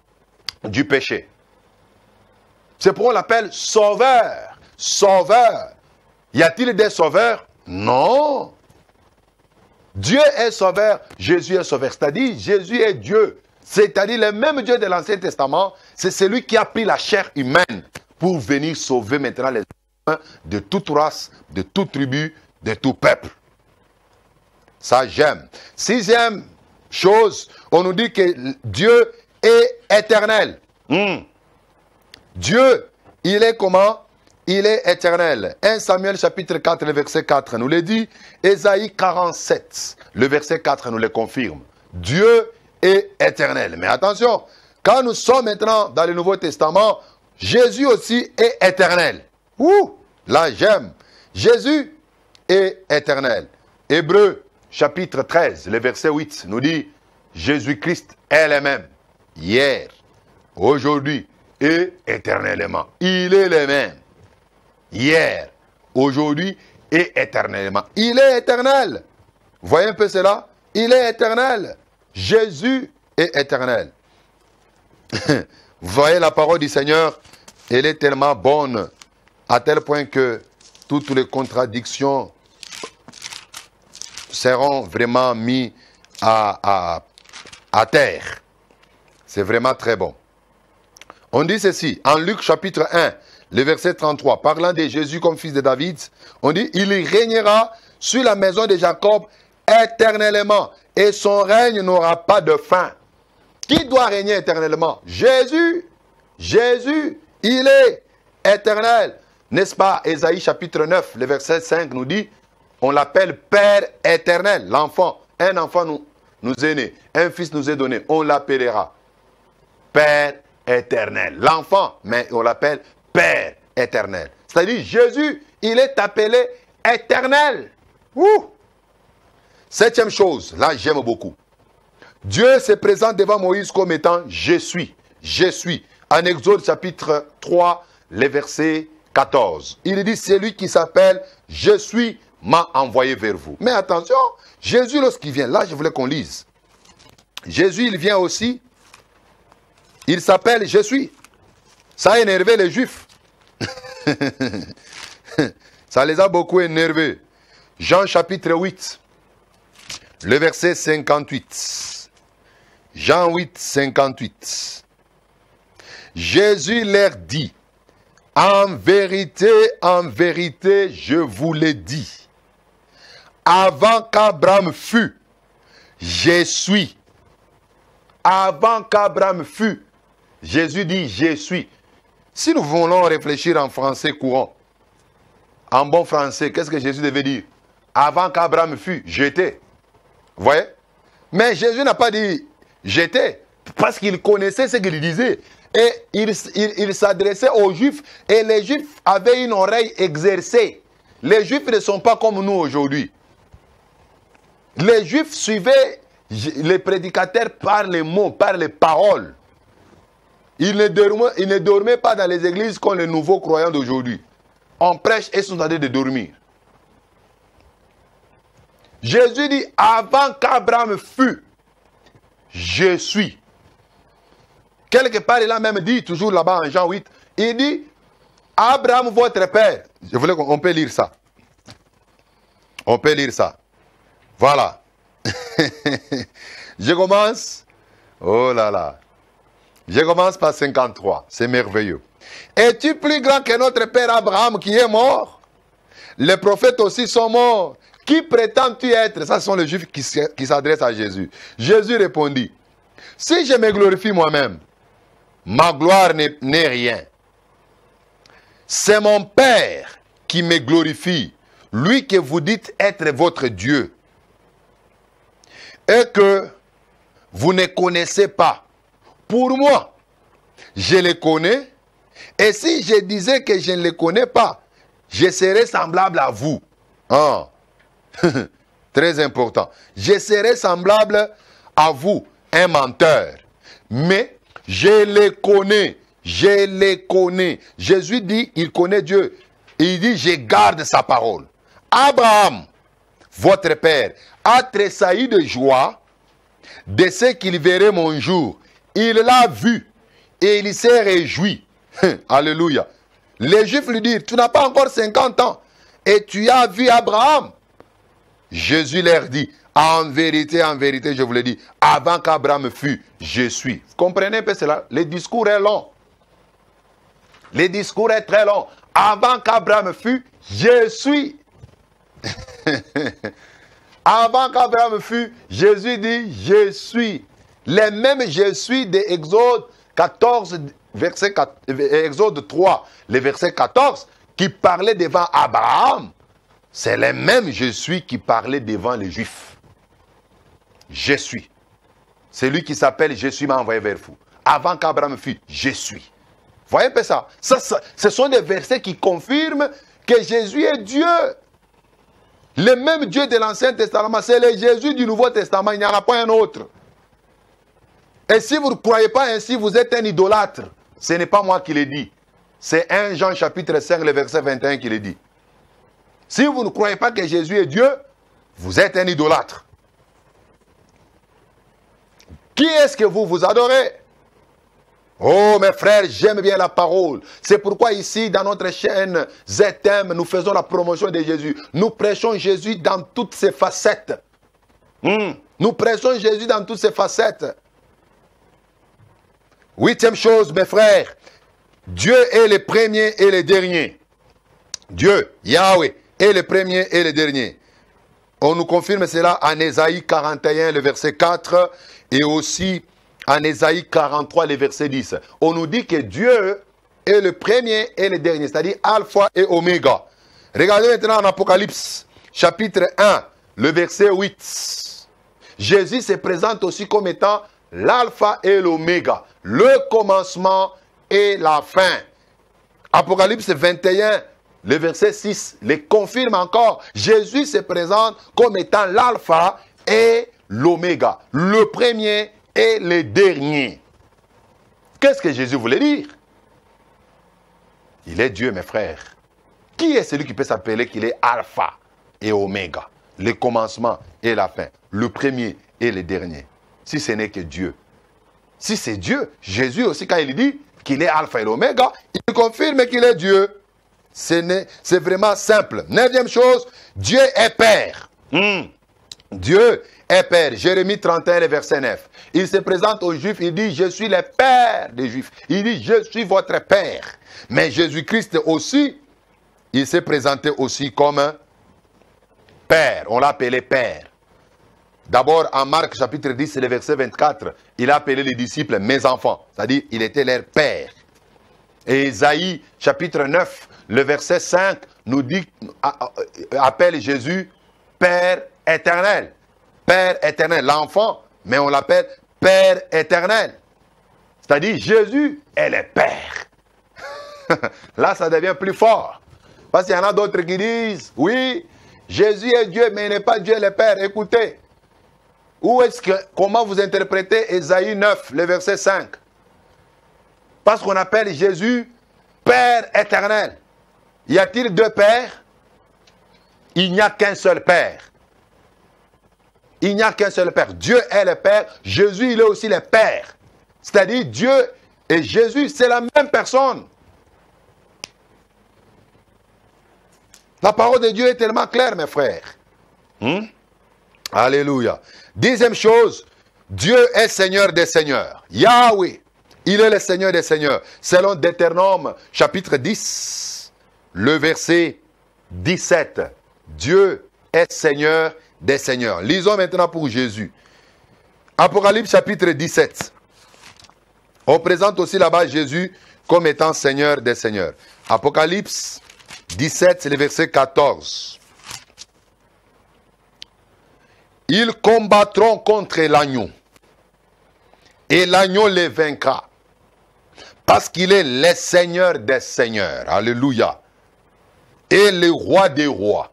du péché. C'est pourquoi on l'appelle sauveur. Sauveur. Y a-t-il des sauveurs? Non. Dieu est sauveur, Jésus est sauveur. C'est-à-dire, Jésus est Dieu. C'est-à-dire, le même Dieu de l'Ancien Testament, c'est celui qui a pris la chair humaine pour venir sauver maintenant les hommes de toute race, de toute tribu, de tout peuple. Ça, j'aime. Sixième chose, on nous dit que Dieu est éternel. Dieu, il est comment? Il est éternel. 1 Samuel chapitre 4, le verset 4 nous le dit. Ésaïe 47, le verset 4 nous le confirme. Dieu est éternel. Mais attention, quand nous sommes maintenant dans le Nouveau Testament, Jésus aussi est éternel. Ouh, là j'aime. Jésus est éternel. Hébreux chapitre 13, le verset 8 nous dit, Jésus-Christ est le même, hier, aujourd'hui et éternellement. Il est le même. Hier, aujourd'hui et éternellement. Il est éternel. Voyez un peu cela? Il est éternel. Jésus est éternel. Vous voyez la parole du Seigneur, elle est tellement bonne, à tel point que toutes les contradictions seront vraiment mises à terre. C'est vraiment très bon. On dit ceci, en Luc chapitre 1, le verset 33, parlant de Jésus comme fils de David, on dit, il régnera sur la maison de Jacob éternellement, et son règne n'aura pas de fin. Qui doit régner éternellement? Jésus. Jésus, il est éternel. N'est-ce pas? Ésaïe chapitre 9, le verset 5 nous dit, on l'appelle Père éternel, l'enfant. Un enfant nous est né, un fils nous est donné, on l'appellera Père éternel. L'enfant, mais on l'appelle Père éternel. C'est-à-dire, Jésus, il est appelé éternel. Ouh. Septième chose, là j'aime beaucoup. Dieu se présente devant Moïse comme étant « Je suis ». Je suis. En Exode chapitre 3, le verset 14. Il dit, c'est lui qui s'appelle « Je suis » m'a envoyé vers vous. Mais attention, Jésus lorsqu'il vient, là je voulais qu'on lise. Jésus il vient aussi, il s'appelle « Je suis ». Ça a énervé les Juifs. Ça les a beaucoup énervés. Jean chapitre 8, le verset 58. Jean 8, 58. Jésus leur dit, en vérité, je vous l'ai dit. Avant qu'Abraham fût, je suis. Avant qu'Abraham fût, Jésus dit, je suis. Si nous voulons réfléchir en français courant, en bon français, qu'est-ce que Jésus devait dire? Avant qu'Abraham fût, j'étais. Vous voyez? Mais Jésus n'a pas dit j'étais, parce qu'il connaissait ce qu'il disait. Et il s'adressait aux Juifs, et les Juifs avaient une oreille exercée. Les Juifs ne sont pas comme nous aujourd'hui. Les Juifs suivaient les prédicateurs par les mots, par les paroles. Ils ne dormaient pas dans les églises comme les nouveaux croyants d'aujourd'hui. On prêche et sont en train de dormir. Jésus dit, avant qu'Abraham fût, je suis. Quelque part, il a même dit, toujours là-bas en Jean 8, il dit, Abraham, votre père. Je voulais qu'on peut lire ça. On peut lire ça. Voilà. Je commence. Oh là là. Je commence par 53. C'est merveilleux. Es-tu plus grand que notre père Abraham qui est mort? Les prophètes aussi sont morts. Qui prétends-tu être? Ça, ce sont les Juifs qui s'adressent à Jésus. Jésus répondit, si je me glorifie moi-même, ma gloire n'est rien. c'est mon Père qui me glorifie, lui que vous dites être votre Dieu, et que vous ne connaissez pas. Pour moi, je les connais, et si je disais que je ne les connais pas, je serais semblable à vous. Ah. Très important. Je serais semblable à vous, un menteur. Mais je les connais. Je les connais. Jésus dit, il connaît Dieu. Il dit, je garde sa parole. Abraham, votre père, a tressailli de joie de ce qu'il verrait mon jour. Il l'a vu et il s'est réjoui. Alléluia. Les Juifs lui disent, tu n'as pas encore 50 ans et tu as vu Abraham. Jésus leur dit, en vérité, je vous le dis, avant qu'Abraham fût, je suis. Vous comprenez un peu cela? Le discours est long. Le discours est très long. Avant qu'Abraham fût, je suis. Avant qu'Abraham fût, Jésus dit, je suis. Les mêmes je suis de Exode 14, verset 4, Exode 3, le verset 14, qui parlait devant Abraham. C'est les mêmes je suis qui parlaient devant les Juifs. Je suis. C'est lui qui s'appelle je suis m'a envoyé vers vous. Avant qu'Abraham fût, je suis. Voyez un peu ça? Ce sont des versets qui confirment que Jésus est Dieu. Le même Dieu de l'Ancien Testament, c'est le Jésus du Nouveau Testament, il n'y en a pas un autre. Et si vous ne croyez pas ainsi, vous êtes un idolâtre. Ce n'est pas moi qui le dis. C'est 1 Jean chapitre 5, le verset 21 qui le dit. Si vous ne croyez pas que Jésus est Dieu, vous êtes un idolâtre. Qui est-ce que vous adorez? Oh mes frères, j'aime bien la parole. C'est pourquoi ici, dans notre chaîne ZM, nous faisons la promotion de Jésus. Nous prêchons Jésus dans toutes ses facettes. Nous prêchons Jésus dans toutes ses facettes. 8e chose, mes frères, Dieu est le premier et le dernier. Dieu, Yahweh, est le premier et le dernier. On nous confirme cela en Ésaïe 41, le verset 4, et aussi en Ésaïe 43, le verset 10. On nous dit que Dieu est le premier et le dernier, c'est-à-dire Alpha et Oméga. Regardez maintenant en Apocalypse, chapitre 1, le verset 8. Jésus se présente aussi comme étant l'Alpha et l'Oméga, le commencement et la fin. Apocalypse 21, le verset 6, le confirme encore. Jésus se présente comme étant l'Alpha et l'Oméga, le premier et le dernier. Qu'est-ce que Jésus voulait dire? Il est Dieu, mes frères. Qui est celui qui peut s'appeler qu'il est Alpha et Oméga, le commencement et la fin, le premier et le dernier, si ce n'est que Dieu? Si c'est Dieu, Jésus aussi, quand il dit qu'il est Alpha et l'Oméga, il confirme qu'il est Dieu. C'est vraiment simple. 9e chose, Dieu est Père. Dieu est Père. Jérémie 31, le verset 9. Il se présente aux Juifs, il dit, je suis le Père des Juifs. Il dit, je suis votre Père. Mais Jésus-Christ aussi, il s'est présenté aussi comme un Père. On l'a appelé Père. D'abord, en Marc chapitre 10, le verset 24, il a appelé les disciples mes enfants. C'est-à-dire, il était leur Père. Et Ésaïe chapitre 9, le verset 5, nous dit, appelle Jésus Père éternel. Père éternel, l'enfant, mais on l'appelle Père éternel. C'est-à-dire, Jésus est le Père. Là, ça devient plus fort. Parce qu'il y en a d'autres qui disent, oui, Jésus est Dieu, mais il n'est pas Dieu le Père. Écoutez, comment vous interprétez Ésaïe 9, le verset 5? Parce qu'on appelle Jésus Père éternel. Y a-t-il deux pères? Il n'y a qu'un seul Père. Il n'y a qu'un seul Père. Dieu est le Père. Jésus, il est aussi le Père. C'est-à-dire, Dieu et Jésus, c'est la même personne. La parole de Dieu est tellement claire, mes frères. Alléluia. 10e chose, Dieu est Seigneur des Seigneurs. Yahweh, il est le Seigneur des Seigneurs. Selon Deutéronome, chapitre 10, le verset 17. Dieu est Seigneur des Seigneurs. Lisons maintenant pour Jésus. Apocalypse chapitre 17. On présente aussi là-bas Jésus comme étant Seigneur des Seigneurs. Apocalypse 17, c'est le verset 14. Ils combattront contre l'agneau, et l'agneau les vaincra, parce qu'il est le Seigneur des seigneurs, alléluia, et le roi des rois.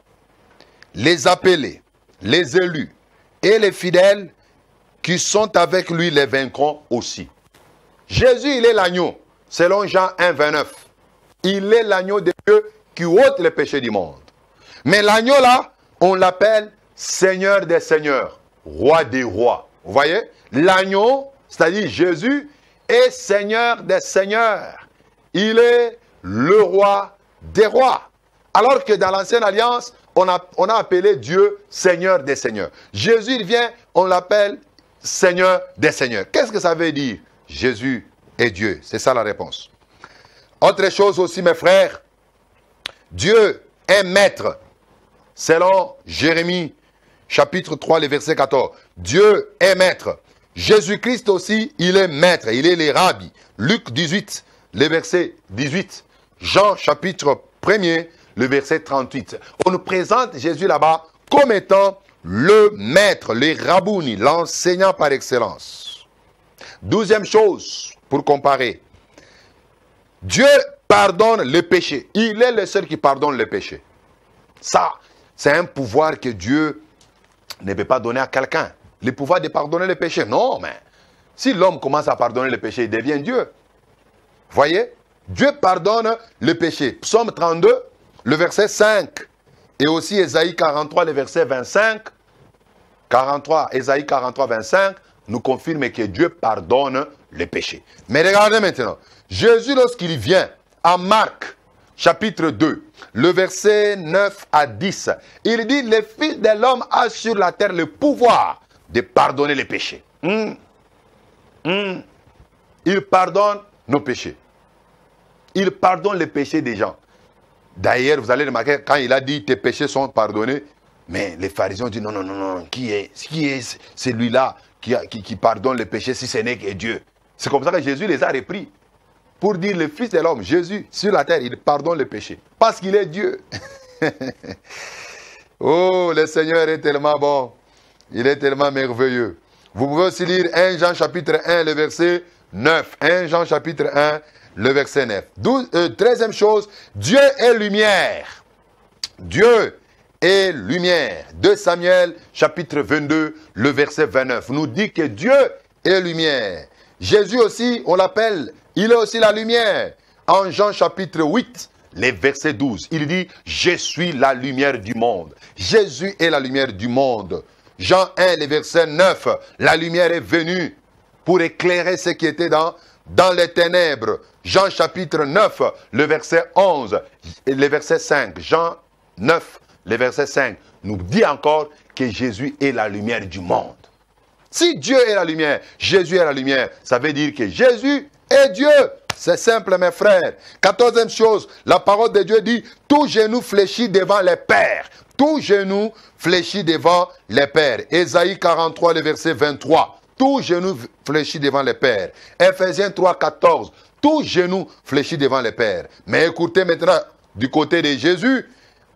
Les appelés, les élus et les fidèles qui sont avec lui les vaincront aussi. Jésus, il est l'agneau, selon Jean 1, 29. Il est l'agneau de Dieu qui ôte les péchés du monde. Mais l'agneau là, on l'appelle Seigneur des seigneurs, roi des rois. Vous voyez? L'agneau, c'est-à-dire Jésus, est Seigneur des seigneurs. Il est le roi des rois. Alors que dans l'ancienne alliance, on a appelé Dieu Seigneur des seigneurs. Jésus, il vient, on l'appelle Seigneur des seigneurs. Qu'est-ce que ça veut dire? Jésus est Dieu. C'est ça la réponse. Autre chose aussi, mes frères, Dieu est maître. Selon Jérémie, chapitre 3, le verset 14. Dieu est maître. Jésus-Christ aussi, il est maître. Il est le rabbi. Luc 18, le verset 18. Jean, chapitre 1er, le verset 38. On nous présente Jésus là-bas comme étant le maître, le rabouni, l'enseignant par excellence. 12e chose, pour comparer. Dieu pardonne le péché. Il est le seul qui pardonne le péché. Ça, c'est un pouvoir que Dieu ne peut pas donner à quelqu'un. Le pouvoir de pardonner le péché. Non, mais si l'homme commence à pardonner le péché, il devient Dieu. Voyez? Dieu pardonne le péché. Psaume 32, le verset 5. Et aussi Ésaïe 43, le verset 25. 43, Ésaïe 43, 25, nous confirme que Dieu pardonne le péché. Mais regardez maintenant. Jésus, lorsqu'il vient à Marc, chapitre 2, le verset 9 à 10, il dit, le Fils de l'homme a sur la terre le pouvoir de pardonner les péchés. Il pardonne nos péchés. Il pardonne les péchés des gens. D'ailleurs, vous allez remarquer, quand il a dit, tes péchés sont pardonnés, mais les pharisiens disent, non, non, non, non, qui est celui-là qui pardonne les péchés si ce n'est que Dieu? C'est comme ça que Jésus les a repris. Pour dire le Fils de l'homme, Jésus, sur la terre, il pardonne les péchés. Parce qu'il est Dieu. Oh, le Seigneur est tellement bon. Il est tellement merveilleux. Vous pouvez aussi lire 1 Jean chapitre 1, le verset 9. 1 Jean chapitre 1, le verset 9. 13e chose, Dieu est lumière. Dieu est lumière. 2 Samuel chapitre 22, le verset 29. Nous dit que Dieu est lumière. Jésus aussi, on l'appelle, il est aussi la lumière. En Jean chapitre 8, le verset 12, il dit, je suis la lumière du monde. Jésus est la lumière du monde. Jean 1, le verset 9, la lumière est venue pour éclairer ce qui était dans les ténèbres. Jean chapitre 9, le verset 11, et le verset 5. Jean 9, le verset 5, nous dit encore que Jésus est la lumière du monde. Si Dieu est la lumière, Jésus est la lumière, ça veut dire que Jésus est Dieu. C'est simple, mes frères. 14e chose, la parole de Dieu dit, tout genou fléchit devant les pères. Tout genou fléchit devant les pères. Ésaïe 43, le verset 23. Tout genou fléchit devant les pères. Ephésiens 3, 14. Tout genou fléchit devant les pères. Mais écoutez maintenant, du côté de Jésus,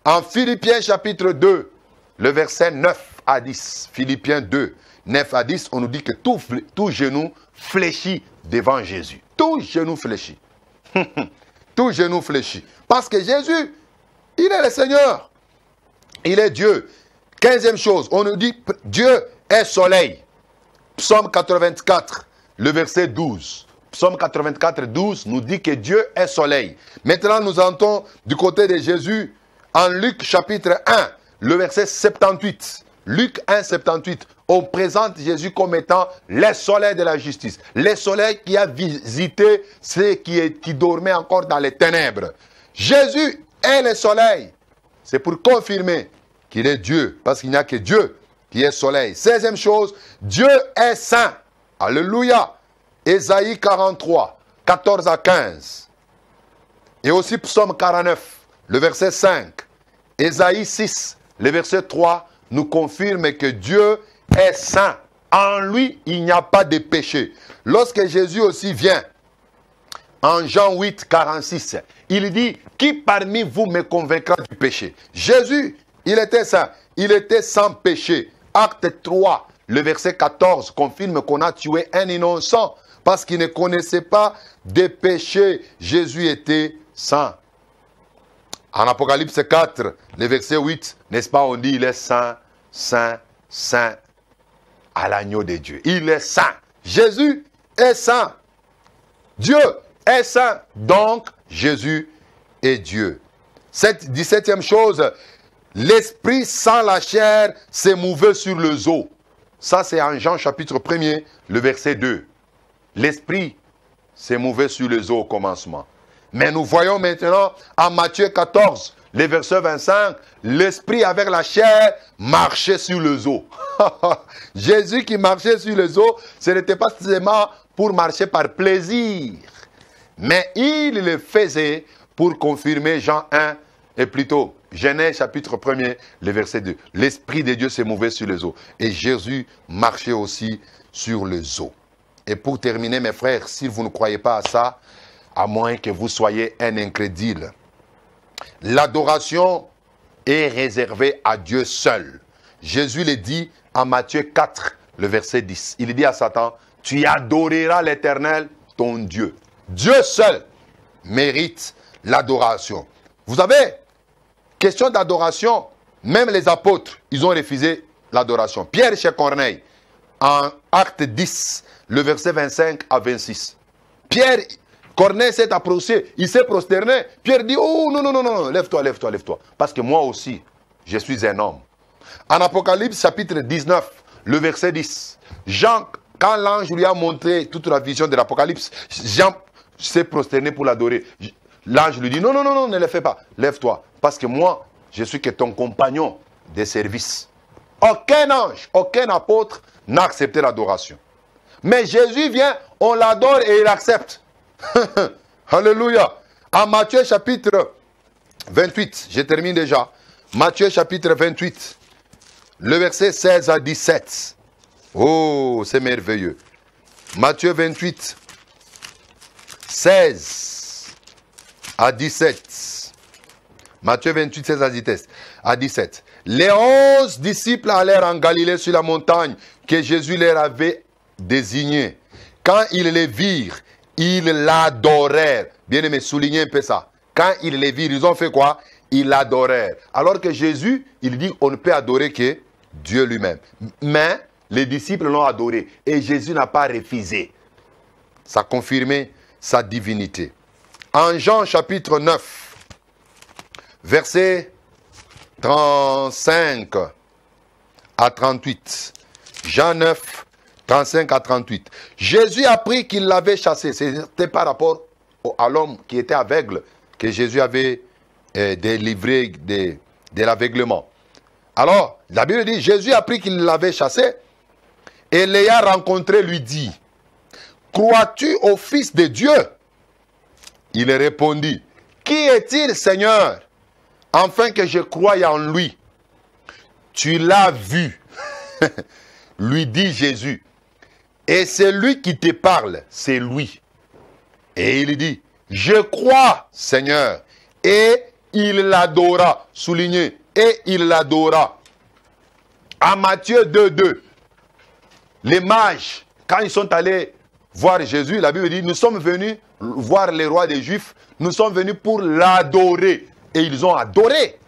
en Philippiens chapitre 2, le verset 9 à 10. Philippiens 2, 9 à 10, on nous dit que tout genou fléchit devant Jésus. Tout genou fléchit. Tout genou fléchit. Parce que Jésus, il est le Seigneur. Il est Dieu. 15e chose, on nous dit Dieu est soleil. Psaume 84, le verset 12. Psaume 84, 12 nous dit que Dieu est soleil. Maintenant, nous entrons du côté de Jésus en Luc chapitre 1, le verset 78. Luc 1, 78. On présente Jésus comme étant le soleil de la justice. Le soleil qui a visité ceux qui dormaient encore dans les ténèbres. Jésus est le soleil. C'est pour confirmer qu'il est Dieu. Parce qu'il n'y a que Dieu qui est soleil. 16e chose, Dieu est saint. Alléluia. Ésaïe 43, 14 à 15. Et aussi Psaume 49, le verset 5. Ésaïe 6, le verset 3, nous confirme que Dieu est saint. En lui, il n'y a pas de péché. Lorsque Jésus aussi vient En Jean 8, 46, il dit, qui parmi vous me convaincra du péché? Jésus, il était saint, il était sans péché. Acte 3, le verset 14 confirme qu'on a tué un innocent parce qu'il ne connaissait pas de péché. Jésus était saint. En Apocalypse 4, le verset 8, n'est-ce pas, on dit, il est saint, saint, saint à l'agneau de Dieu. Il est saint. Jésus est saint. Dieu est saint. Donc, Jésus est Dieu. Cette 17e chose, l'Esprit sans la chair s'est mouvé sur les eaux. Ça, c'est en Jean chapitre 1er, le verset 2. L'Esprit s'est mouvé sur les eaux au commencement. Mais nous voyons maintenant en Matthieu 14, le verset 25, l'Esprit avec la chair marchait sur les eaux. Jésus qui marchait sur les eaux, ce n'était pas seulement pour marcher par plaisir, mais il le faisait pour confirmer Jean 1, et plutôt Genèse chapitre 1er, le verset 2. L'Esprit de Dieu s'est mouvé sur les eaux. Et Jésus marchait aussi sur les eaux. Et pour terminer, mes frères, si vous ne croyez pas à ça, à moins que vous soyez un incrédule, l'adoration est réservée à Dieu seul. Jésus le dit en Matthieu 4, le verset 10. Il dit à Satan, tu adoreras l'Éternel, ton Dieu. Dieu seul mérite l'adoration. Vous savez, question d'adoration, même les apôtres, ils ont refusé l'adoration. Pierre chez Corneille, en Acte 10, le verset 25 à 26. Pierre, Corneille s'est approché, il s'est prosterné. Pierre dit, oh non, non, non, non, lève-toi, lève-toi, lève-toi. Parce que moi aussi, je suis un homme. En Apocalypse chapitre 19, le verset 10, Jean, quand l'ange lui a montré toute la vision de l'Apocalypse, Jean s'est prosterné pour l'adorer. L'ange lui dit, non, non, non, non, ne le fais pas, lève-toi. Parce que moi, je suis que ton compagnon de service. Aucun ange, aucun apôtre n'a accepté l'adoration. Mais Jésus vient, on l'adore et il accepte. Alléluia. En Matthieu chapitre 28, je termine déjà. Matthieu chapitre 28, le verset 16 à 17. Oh, c'est merveilleux. Matthieu 28, 16 à 17. Matthieu 28, 16 à 17. Les 11 disciples allèrent en Galilée sur la montagne que Jésus leur avait désignée. Quand ils les virent, ils l'adorèrent. Bien aimé, soulignez un peu ça. Quand ils les virent, ils ont fait quoi? Ils l'adorèrent. Alors que Jésus, il dit, on ne peut adorer que Dieu lui-même. Mais les disciples l'ont adoré et Jésus n'a pas refusé. Ça confirmait sa divinité. En Jean chapitre 9, verset 35 à 38. Jean 9, 35 à 38. Jésus apprit qu'il l'avait chassé. C'était par rapport à l'homme qui était aveugle que Jésus avait délivré de l'aveuglement. Alors, la Bible dit, Jésus apprit qu'il l'avait chassé et l'ayant rencontré lui dit, crois-tu au Fils de Dieu? Il répondit, qui est-il, Seigneur, afin que je croie en lui? Tu l'as vu, lui dit Jésus. Et c'est lui qui te parle, c'est lui. Et il dit, je crois, Seigneur. Et il l'adora, souligné, et il l'adora. En Matthieu 2:2, les mages, quand ils sont allés voir Jésus, la Bible dit, nous sommes venus voir le roi des Juifs, nous sommes venus pour l'adorer. Et ils ont adoré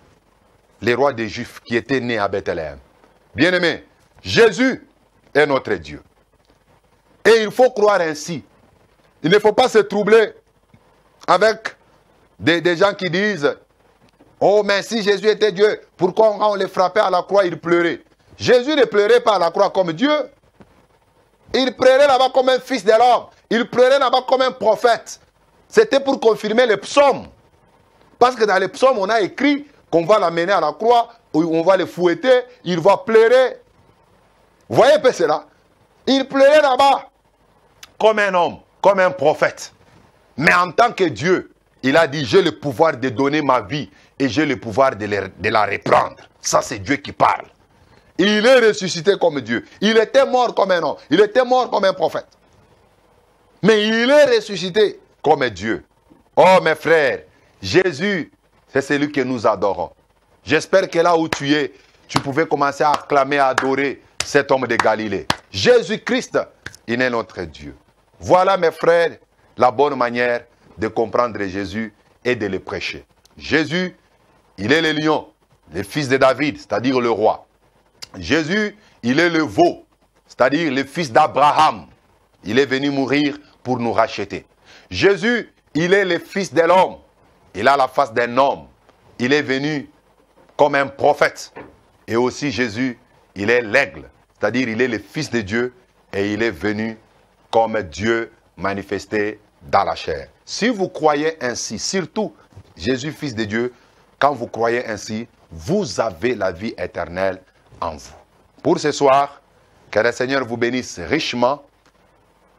le roi des Juifs qui était né à Bethléem. Bien-aimé, Jésus est notre Dieu. Et il faut croire ainsi. Il ne faut pas se troubler avec des gens qui disent, oh mais si Jésus était Dieu, pourquoi quand on le frappait à la croix, il pleurait? Jésus ne pleurait pas à la croix comme Dieu. Il pleurait là-bas comme un fils de l'homme. Il pleurait là-bas comme un prophète. C'était pour confirmer les psaumes. Parce que dans les psaumes, on a écrit qu'on va l'amener à la croix, on va le fouetter, il va pleurer. Vous voyez un peu cela? Il pleurait là-bas comme un homme, comme un prophète. Mais en tant que Dieu, il a dit, j'ai le pouvoir de donner ma vie et j'ai le pouvoir de la reprendre. Ça, c'est Dieu qui parle. Il est ressuscité comme Dieu. Il était mort comme un homme. Il était mort comme un prophète. Mais il est ressuscité comme Dieu. Oh mes frères, Jésus, c'est celui que nous adorons. J'espère que là où tu es, tu pouvais commencer à acclamer, à adorer cet homme de Galilée. Jésus-Christ, il est notre Dieu. Voilà mes frères, la bonne manière de comprendre Jésus et de le prêcher. Jésus, il est le lion, le fils de David, c'est-à-dire le roi. Jésus, il est le veau, c'est-à-dire le fils d'Abraham. Il est venu mourir pour nous racheter. Jésus, il est le fils de l'homme. Il a la face d'un homme. Il est venu comme un prophète. Et aussi Jésus, il est l'aigle, c'est-à-dire il est le fils de Dieu et il est venu comme Dieu manifesté dans la chair. Si vous croyez ainsi, surtout Jésus, fils de Dieu, quand vous croyez ainsi, vous avez la vie éternelle en vous. Pour ce soir, que le Seigneur vous bénisse richement.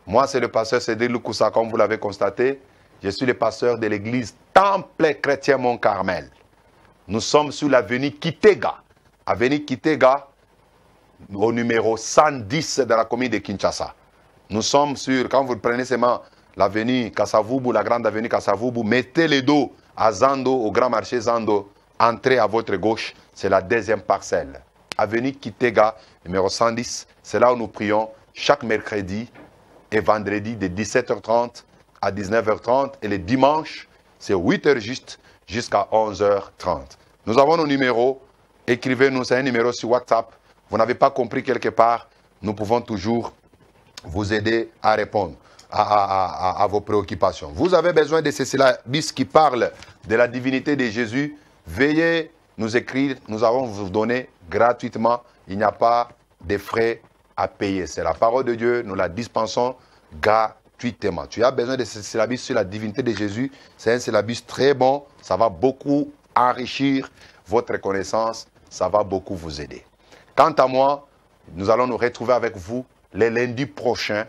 Moi, c'est le pasteur Cédric Lukusa, comme vous l'avez constaté. Je suis le pasteur de l'église Temple Chrétien Mont-Carmel. Nous sommes sur l'avenue Kitega. Avenue Kitega, au numéro 110 de la commune de Kinshasa. Nous sommes sur, quand vous prenez seulement l'avenue Kasavubu, la grande avenue Kasavubu, mettez le dos à Zando, au grand marché Zando, entrez à votre gauche, c'est la deuxième parcelle. Avenue Kitega, numéro 110, c'est là où nous prions chaque mercredi et vendredi de 17h30 à 19h30 et les dimanches, c'est 8h juste jusqu'à 11h30. Nous avons nos numéros, écrivez-nous, c'est un numéro sur WhatsApp. Vous n'avez pas compris quelque part, nous pouvons toujours vous aider à répondre à vos préoccupations. Vous avez besoin de ces syllabus qui parlent de la divinité de Jésus. Veuillez nous écrire, nous allons vous donner gratuitement. Il n'y a pas de frais à payer. C'est la parole de Dieu, nous la dispensons gratuitement. Tu as besoin de ces syllabus sur la divinité de Jésus. C'est un syllabus très bon, ça va beaucoup enrichir votre connaissance, ça va beaucoup vous aider. Quant à moi, nous allons nous retrouver avec vous le lundi prochain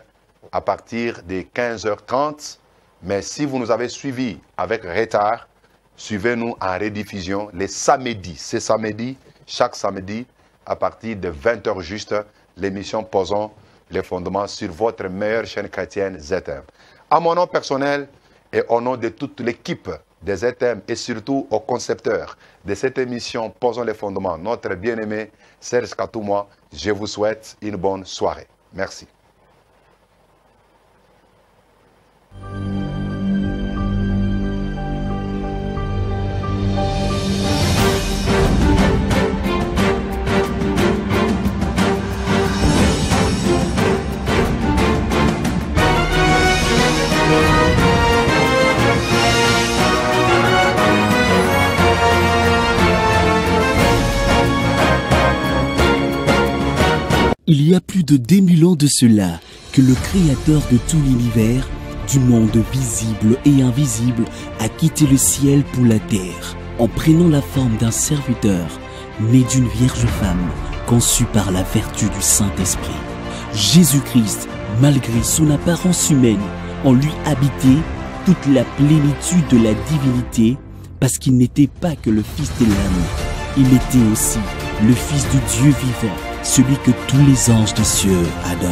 à partir de 15h30. Mais si vous nous avez suivis avec retard, suivez-nous en rediffusion les samedis. C'est samedi, chaque samedi, à partir de 20h juste, l'émission Posons les fondements sur votre meilleure chaîne chrétienne ZM. À mon nom personnel et au nom de toute l'équipe des ZM et surtout au concepteur de cette émission Posons les fondements, notre bien-aimé Serge Katoumoua, je vous souhaite une bonne soirée. Merci. Il y a plus de 2000 ans de cela que le créateur de tout l'univers, du monde visible et invisible, a quitté le ciel pour la terre, en prenant la forme d'un serviteur, né d'une vierge femme, conçue par la vertu du Saint-Esprit. Jésus-Christ, malgré son apparence humaine, en lui habitait toute la plénitude de la divinité, parce qu'il n'était pas que le Fils de l'âme, il était aussi le Fils du Dieu vivant, celui que tous les anges des cieux adorent.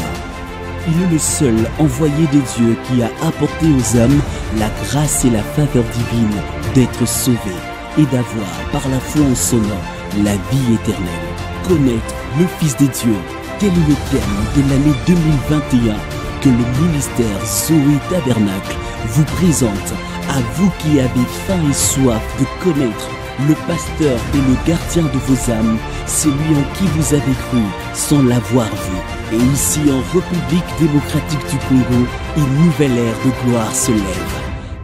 Il est le seul envoyé de Dieu qui a apporté aux hommes la grâce et la faveur divine d'être sauvés et d'avoir par la foi en son nom la vie éternelle. Connaître le Fils de Dieu, tel est le terme de l'année 2021 que le ministère Zoé Tabernacle vous présente à vous qui avez faim et soif de connaître le pasteur et le gardien de vos âmes, celui en qui vous avez cru sans l'avoir vu. Et ici en République démocratique du Congo, une nouvelle ère de gloire se lève.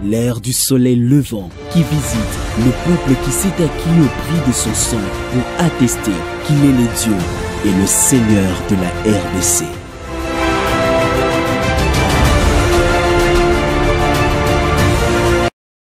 L'ère du soleil levant qui visite le peuple qui s'est acquis au prix de son sang pour attester qu'il est le Dieu et le Seigneur de la RDC.